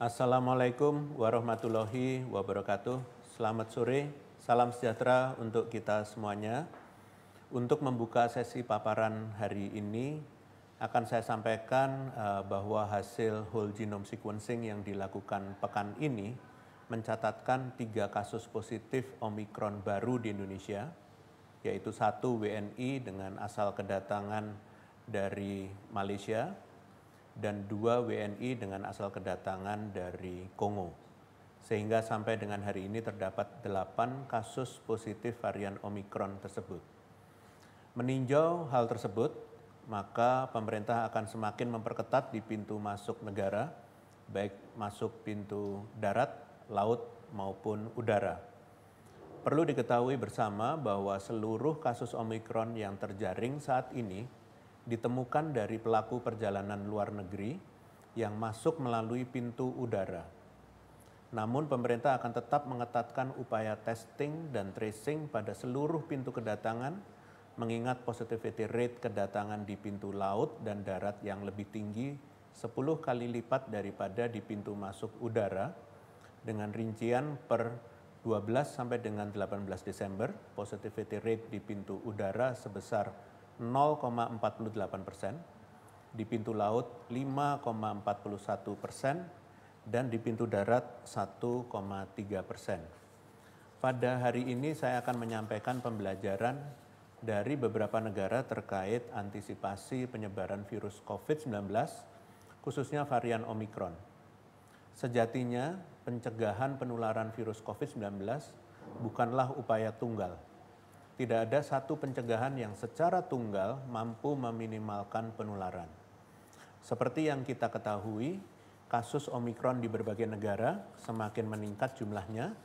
Assalamualaikum warahmatullahi wabarakatuh. Selamat sore, salam sejahtera untuk kita semuanya. Untuk membuka sesi paparan hari ini, akan saya sampaikan bahwa hasil whole genome sequencing yang dilakukan pekan ini mencatatkan 3 kasus positif Omikron baru di Indonesia, yaitu 1 WNI dengan asal kedatangan dari Malaysia, dan 2 WNI dengan asal kedatangan dari Kongo. Sehingga sampai dengan hari ini terdapat 8 kasus positif varian Omikron tersebut. Meninjau hal tersebut, maka pemerintah akan semakin memperketat di pintu masuk negara, baik masuk pintu darat, laut, maupun udara. Perlu diketahui bersama bahwa seluruh kasus Omikron yang terjaring saat ini ditemukan dari pelaku perjalanan luar negeri yang masuk melalui pintu udara. Namun pemerintah akan tetap mengetatkan upaya testing dan tracing pada seluruh pintu kedatangan, mengingat positivity rate kedatangan di pintu laut dan darat yang lebih tinggi 10 kali lipat daripada di pintu masuk udara, dengan rincian per 12 sampai dengan 18 Desember, positivity rate di pintu udara sebesar 0,48%, di pintu laut 5,41%, dan di pintu darat 1,3%. Pada hari ini saya akan menyampaikan pembelajaran dari beberapa negara terkait antisipasi penyebaran virus COVID-19, khususnya varian Omikron. Sejatinya, pencegahan penularan virus COVID-19 bukanlah upaya tunggal. Tidak ada satu pencegahan yang secara tunggal mampu meminimalkan penularan. Seperti yang kita ketahui, kasus Omikron di berbagai negara semakin meningkat jumlahnya.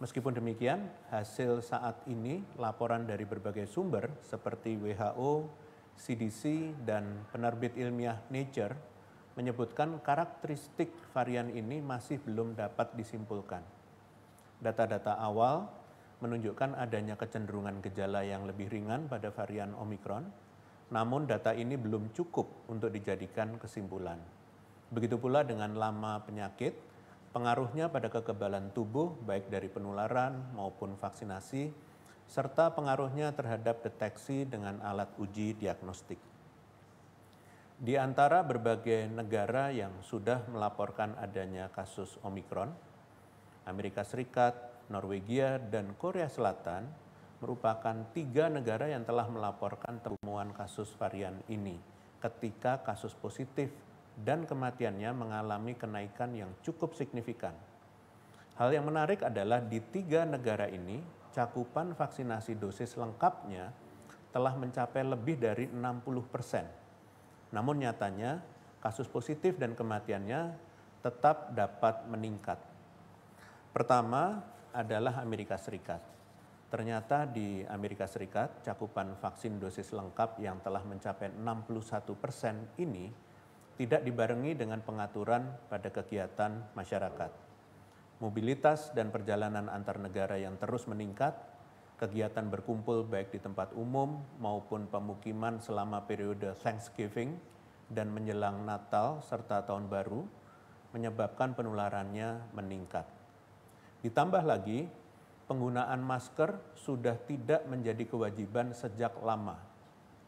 Meskipun demikian, hasil saat ini laporan dari berbagai sumber seperti WHO, CDC, dan penerbit ilmiah Nature menyebutkan karakteristik varian ini masih belum dapat disimpulkan. Data-data awal menunjukkan adanya kecenderungan gejala yang lebih ringan pada varian Omikron, namun data ini belum cukup untuk dijadikan kesimpulan. Begitu pula dengan lama penyakit, pengaruhnya pada kekebalan tubuh baik dari penularan maupun vaksinasi, serta pengaruhnya terhadap deteksi dengan alat uji diagnostik. Di antara berbagai negara yang sudah melaporkan adanya kasus Omikron, Amerika Serikat, Norwegia, dan Korea Selatan merupakan 3 negara yang telah melaporkan temuan kasus varian ini ketika kasus positif dan kematiannya mengalami kenaikan yang cukup signifikan. Hal yang menarik adalah di 3 negara ini, cakupan vaksinasi dosis lengkapnya telah mencapai lebih dari 60%. Namun nyatanya, kasus positif dan kematiannya tetap dapat meningkat. Pertama adalah Amerika Serikat. Ternyata di Amerika Serikat, cakupan vaksin dosis lengkap yang telah mencapai 61% ini tidak dibarengi dengan pengaturan pada kegiatan masyarakat. Mobilitas dan perjalanan antar negara yang terus meningkat, kegiatan berkumpul baik di tempat umum maupun pemukiman selama periode Thanksgiving dan menjelang Natal serta Tahun Baru menyebabkan penularannya meningkat. Ditambah lagi, penggunaan masker sudah tidak menjadi kewajiban sejak lama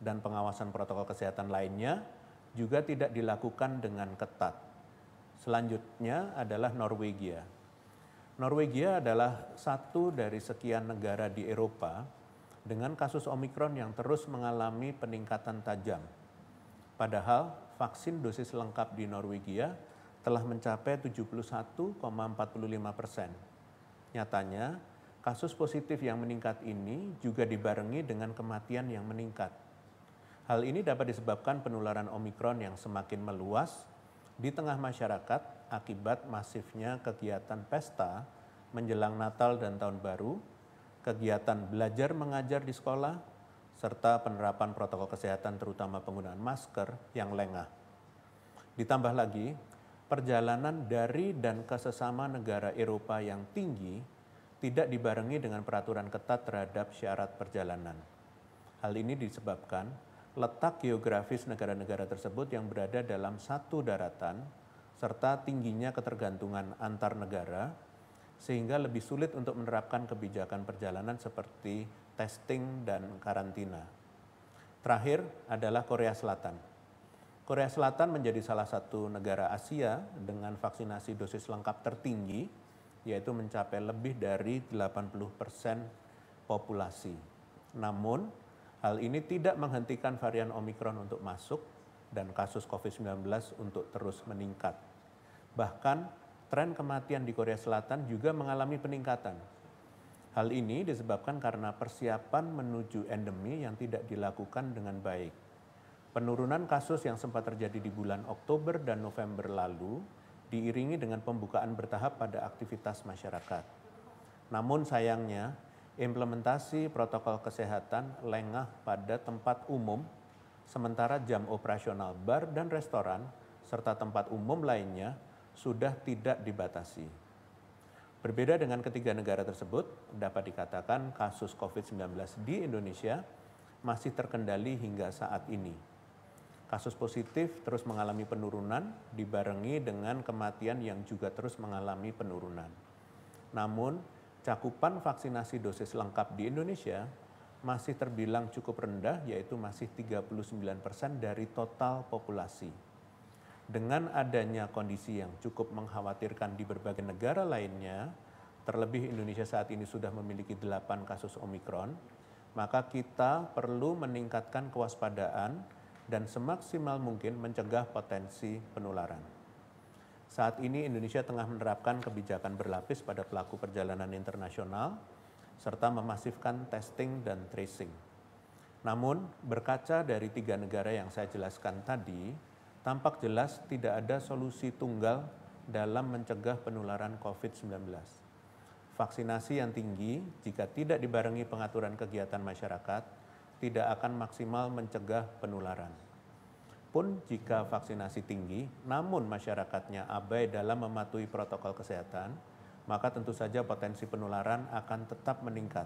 dan pengawasan protokol kesehatan lainnya juga tidak dilakukan dengan ketat. Selanjutnya adalah Norwegia. Norwegia adalah satu dari sekian negara di Eropa dengan kasus Omikron yang terus mengalami peningkatan tajam. Padahal vaksin dosis lengkap di Norwegia telah mencapai 71,45%. Nyatanya, kasus positif yang meningkat ini juga dibarengi dengan kematian yang meningkat. Hal ini dapat disebabkan penularan Omikron yang semakin meluas di tengah masyarakat akibat masifnya kegiatan pesta menjelang Natal dan Tahun Baru, kegiatan belajar mengajar di sekolah, serta penerapan protokol kesehatan terutama penggunaan masker yang lengah. Ditambah lagi, perjalanan dari dan ke sesama negara Eropa yang tinggi tidak dibarengi dengan peraturan ketat terhadap syarat perjalanan. Hal ini disebabkan letak geografis negara-negara tersebut yang berada dalam satu daratan serta tingginya ketergantungan antar negara, sehingga lebih sulit untuk menerapkan kebijakan perjalanan seperti testing dan karantina. Terakhir adalah Korea Selatan. Korea Selatan menjadi salah satu negara Asia dengan vaksinasi dosis lengkap tertinggi, yaitu mencapai lebih dari 80% populasi. Namun, hal ini tidak menghentikan varian Omikron untuk masuk dan kasus COVID-19 untuk terus meningkat. Bahkan, tren kematian di Korea Selatan juga mengalami peningkatan. Hal ini disebabkan karena persiapan menuju endemi yang tidak dilakukan dengan baik. Penurunan kasus yang sempat terjadi di bulan Oktober dan November lalu diiringi dengan pembukaan bertahap pada aktivitas masyarakat. Namun sayangnya, implementasi protokol kesehatan lengah pada tempat umum, sementara jam operasional bar dan restoran serta tempat umum lainnya sudah tidak dibatasi. Berbeda dengan ketiga negara tersebut, dapat dikatakan kasus COVID-19 di Indonesia masih terkendali hingga saat ini. Kasus positif terus mengalami penurunan, dibarengi dengan kematian yang juga terus mengalami penurunan. Namun, cakupan vaksinasi dosis lengkap di Indonesia masih terbilang cukup rendah, yaitu masih 39% dari total populasi. Dengan adanya kondisi yang cukup mengkhawatirkan di berbagai negara lainnya, terlebih Indonesia saat ini sudah memiliki 8 kasus Omikron, maka kita perlu meningkatkan kewaspadaan dan semaksimal mungkin mencegah potensi penularan. Saat ini Indonesia tengah menerapkan kebijakan berlapis pada pelaku perjalanan internasional, serta memasifkan testing dan tracing. Namun, berkaca dari 3 negara yang saya jelaskan tadi, tampak jelas tidak ada solusi tunggal dalam mencegah penularan COVID-19. Vaksinasi yang tinggi, jika tidak dibarengi pengaturan kegiatan masyarakat, tidak akan maksimal mencegah penularan. Pun jika vaksinasi tinggi, namun masyarakatnya abai dalam mematuhi protokol kesehatan, maka tentu saja potensi penularan akan tetap meningkat.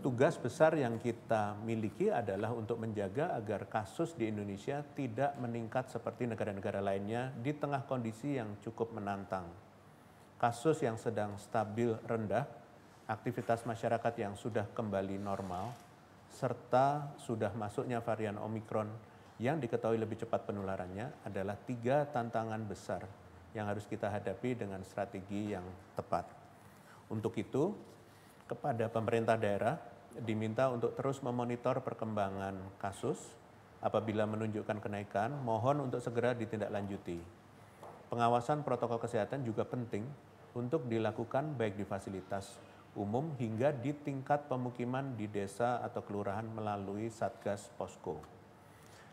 Tugas besar yang kita miliki adalah untuk menjaga agar kasus di Indonesia tidak meningkat seperti negara-negara lainnya di tengah kondisi yang cukup menantang. Kasus yang sedang stabil rendah, aktivitas masyarakat yang sudah kembali normal, serta sudah masuknya varian Omikron yang diketahui lebih cepat penularannya adalah 3 tantangan besar yang harus kita hadapi dengan strategi yang tepat. Untuk itu, kepada pemerintah daerah diminta untuk terus memonitor perkembangan kasus. Apabila menunjukkan kenaikan, mohon untuk segera ditindaklanjuti. Pengawasan protokol kesehatan juga penting untuk dilakukan baik di fasilitas umum hingga di tingkat pemukiman di desa atau kelurahan melalui Satgas Posko.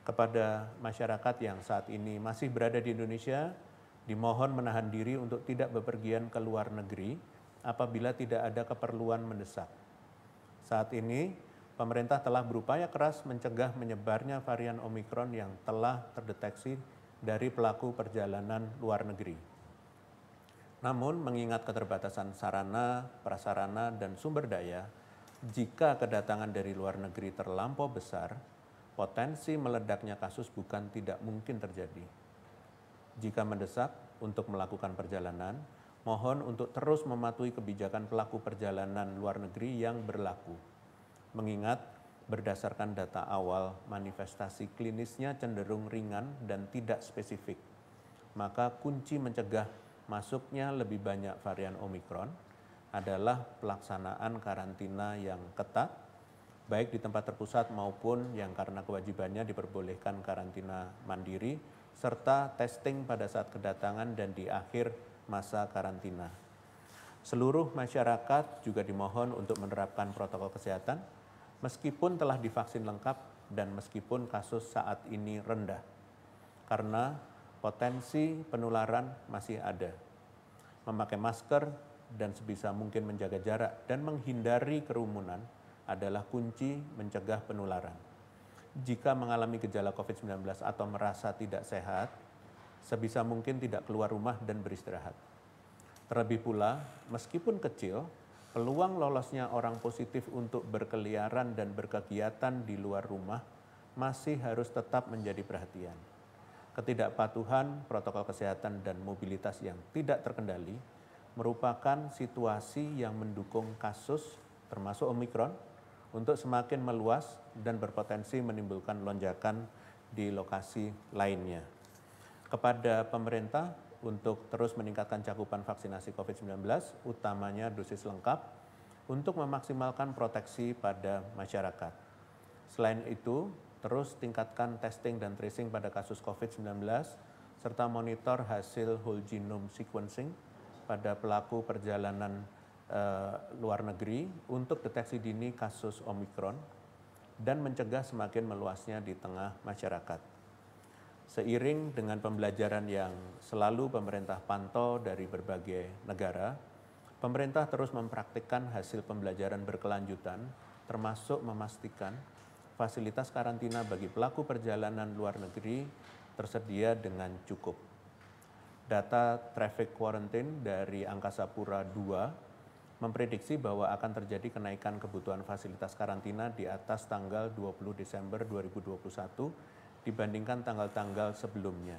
Kepada masyarakat yang saat ini masih berada di Indonesia, dimohon menahan diri untuk tidak bepergian ke luar negeri apabila tidak ada keperluan mendesak. Saat ini, pemerintah telah berupaya keras mencegah menyebarnya varian Omikron yang telah terdeteksi dari pelaku perjalanan luar negeri. Namun, mengingat keterbatasan sarana, prasarana, dan sumber daya, jika kedatangan dari luar negeri terlampau besar, potensi meledaknya kasus bukan tidak mungkin terjadi. Jika mendesak untuk melakukan perjalanan, mohon untuk terus mematuhi kebijakan pelaku perjalanan luar negeri yang berlaku. Mengingat berdasarkan data awal, manifestasi klinisnya cenderung ringan dan tidak spesifik. Maka kunci mencegah masuknya lebih banyak varian Omikron adalah pelaksanaan karantina yang ketat, baik di tempat terpusat maupun yang karena kewajibannya diperbolehkan karantina mandiri, serta testing pada saat kedatangan dan di akhir masa karantina. Seluruh masyarakat juga dimohon untuk menerapkan protokol kesehatan meskipun telah divaksin lengkap dan meskipun kasus saat ini rendah. Karena potensi penularan masih ada. Memakai masker dan sebisa mungkin menjaga jarak dan menghindari kerumunan adalah kunci mencegah penularan. Jika mengalami gejala COVID-19 atau merasa tidak sehat, sebisa mungkin tidak keluar rumah dan beristirahat. Terlebih pula, meskipun kecil, peluang lolosnya orang positif untuk berkeliaran dan berkegiatan di luar rumah masih harus tetap menjadi perhatian. Ketidakpatuhan protokol kesehatan dan mobilitas yang tidak terkendali merupakan situasi yang mendukung kasus termasuk Omikron untuk semakin meluas dan berpotensi menimbulkan lonjakan di lokasi lainnya. Kepada pemerintah untuk terus meningkatkan cakupan vaksinasi COVID-19, utamanya dosis lengkap, untuk memaksimalkan proteksi pada masyarakat. Selain itu, terus tingkatkan testing dan tracing pada kasus COVID-19, serta monitor hasil whole genome sequencing pada pelaku perjalanan luar negeri untuk deteksi dini kasus Omikron dan mencegah semakin meluasnya di tengah masyarakat. Seiring dengan pembelajaran yang selalu pemerintah pantau dari berbagai negara, pemerintah terus mempraktikkan hasil pembelajaran berkelanjutan, termasuk memastikan fasilitas karantina bagi pelaku perjalanan luar negeri tersedia dengan cukup. Data traffic quarantine dari Angkasa Pura II memprediksi bahwa akan terjadi kenaikan kebutuhan fasilitas karantina di atas tanggal 20 Desember 2021 dibandingkan tanggal-tanggal sebelumnya.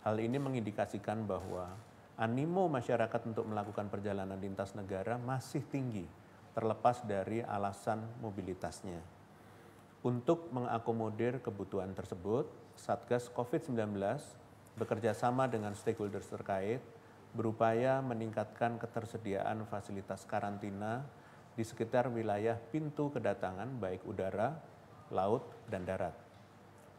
Hal ini mengindikasikan bahwa animo masyarakat untuk melakukan perjalanan lintas negara masih tinggi, terlepas dari alasan mobilitasnya. Untuk mengakomodir kebutuhan tersebut, Satgas COVID-19 bekerja sama dengan stakeholders terkait berupaya meningkatkan ketersediaan fasilitas karantina di sekitar wilayah pintu kedatangan baik udara, laut, dan darat.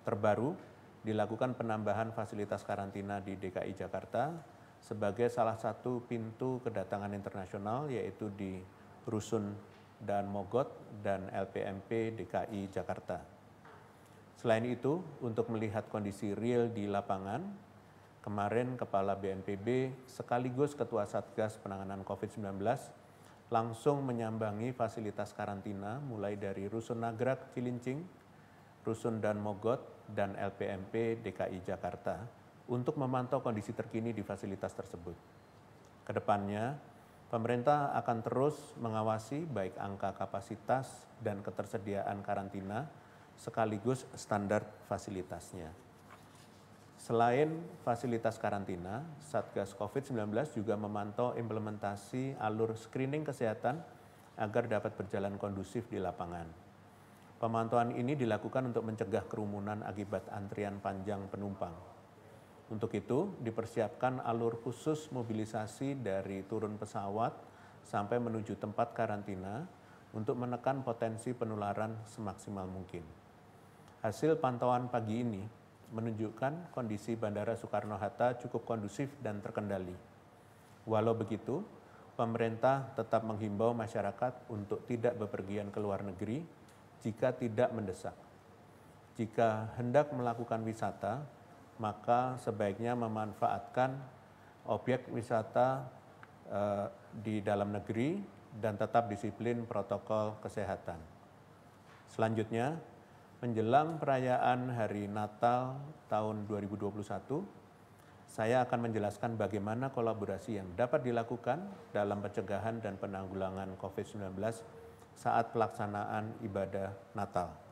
Terbaru, dilakukan penambahan fasilitas karantina di DKI Jakarta sebagai salah satu pintu kedatangan internasional, yaitu di Rusun dan Mogot dan LPMP DKI Jakarta. Selain itu, untuk melihat kondisi real di lapangan, kemarin Kepala BNPB sekaligus Ketua Satgas Penanganan COVID-19 langsung menyambangi fasilitas karantina mulai dari Rusun Nagrak Cilincing, Rusun dan Mogot, dan LPMP DKI Jakarta untuk memantau kondisi terkini di fasilitas tersebut. Kedepannya, pemerintah akan terus mengawasi baik angka kapasitas dan ketersediaan karantina sekaligus standar fasilitasnya. Selain fasilitas karantina, Satgas COVID-19 juga memantau implementasi alur screening kesehatan agar dapat berjalan kondusif di lapangan. Pemantauan ini dilakukan untuk mencegah kerumunan akibat antrian panjang penumpang. Untuk itu, dipersiapkan alur khusus mobilisasi dari turun pesawat sampai menuju tempat karantina untuk menekan potensi penularan semaksimal mungkin. Hasil pantauan pagi ini menunjukkan kondisi Bandara Soekarno-Hatta cukup kondusif dan terkendali. Walau begitu, pemerintah tetap menghimbau masyarakat untuk tidak bepergian ke luar negeri jika tidak mendesak. Jika hendak melakukan wisata, maka sebaiknya memanfaatkan objek wisata di dalam negeri dan tetap disiplin protokol kesehatan. Selanjutnya, menjelang perayaan Hari Natal tahun 2021, saya akan menjelaskan bagaimana kolaborasi yang dapat dilakukan dalam pencegahan dan penanggulangan COVID-19 saat pelaksanaan ibadah Natal.